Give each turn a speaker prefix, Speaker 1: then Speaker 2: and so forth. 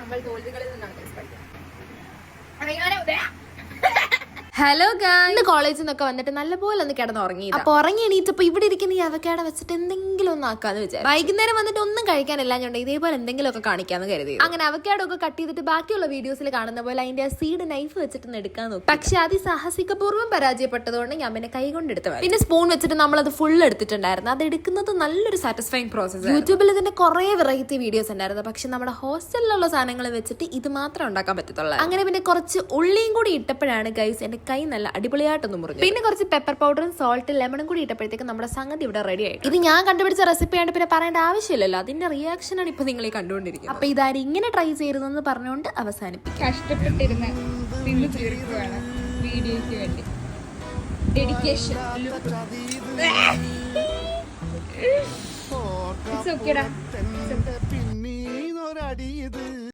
Speaker 1: നമ്മൾ തോൽവികളിൽ നിന്നാണ് പഠിക്കുന്നത്.
Speaker 2: ഹലോ ഗായ്സ്, കോളേജിൽ നിന്നൊക്കെ വന്നിട്ട് നല്ലപോലെ ഒന്ന് കിടന്ന് ഉറങ്ങി. അപ്പൊ ഉറങ്ങി എണീറ്റപ്പോ ഇവിടെ ഇരിക്കുന്ന ഈ അവക്കാട വെച്ചിട്ട് എന്തെങ്കിലും ഒന്ന് ആക്കാന്ന് വിചാരിച്ചു. വൈകുന്നേരം വന്നിട്ട് ഒന്നും കഴിക്കാനില്ലാഞ്ഞുണ്ട് ഇതേപോലെ എന്തെങ്കിലും ഒക്കെ കാണിക്കാന്ന് കരുതി. അങ്ങനെ അവക്കാടോ ഒക്കെ കട്ട് ചെയ്തിട്ട് ബാക്കിയുള്ള വീഡിയോസിൽ കാണുന്ന പോലെ അതിന്റെ ആ സീഡ് നൈഫ് വെച്ചിട്ട് എടുക്കാൻ നോക്കി. പക്ഷെ അതിസാഹസികപൂർവ്വം പരാജയപ്പെട്ടതുകൊണ്ട് ഞാൻ പിന്നെ കൈ കൊണ്ട് എടുത്തു. പിന്നെ സ്പൂൺ വെച്ചിട്ട് നമ്മൾ അത് ഫുൾ എടുത്തിട്ടുണ്ടായിരുന്നു. അത് എടുക്കുന്നത് നല്ലൊരു സാറ്റിസ്ഫൈങ് പ്രോസസ്. യൂട്യൂബിൽ ഇതിന്റെ കുറെ വെറൈറ്റി വീഡിയോസ് ഉണ്ടായിരുന്നു. പക്ഷെ നമ്മുടെ ഹോസ്റ്റലിലുള്ള സാധനങ്ങൾ വെച്ചിട്ട് ഇത് മാത്രം ഉണ്ടാക്കാൻ പറ്റത്തുള്ളൂ. അങ്ങനെ പിന്നെ കുറച്ച് ഉള്ളിയും കൂടി ഇട്ടപ്പോഴാണ് ഗൈസ് എന്റെ കൈ നല്ല അടിപൊളിയായിട്ടൊന്നും മുറിഞ്ഞു. പിന്നെ കുറച്ച് പെപ്പർ പൗഡറും സോൾട്ട് ലെമണും കൂടി ഇട്ടപ്പോഴത്തേക്ക് നമ്മുടെ സംഗതി ഇവിടെ റെഡി ആയിട്ട്. ഇത് ഞാൻ കണ്ടുപിടിച്ച റെസിപ്പി ആയിട്ട് പിന്നെ പറയേണ്ട ആവശ്യമില്ലല്ലോ. അതിന്റെ റിയാക്ഷൻ ആണ് ഇപ്പൊ നിങ്ങൾ ഈ കണ്ടുകൊണ്ടിരിക്കുന്നത്. അപ്പൊ ഇതാരും ഇങ്ങനെ ട്രൈ ചെയ്തതെന്ന് പറഞ്ഞുകൊണ്ട് അവസാനിപ്പിക്കും.
Speaker 1: കഷ്ടപ്പെട്ടിരുന്ന് തിന്നു തീർക്കുകയാണ് വീഡിയോയ്ക്ക് വേണ്ടി. ഡെഡിക്കേഷൻ.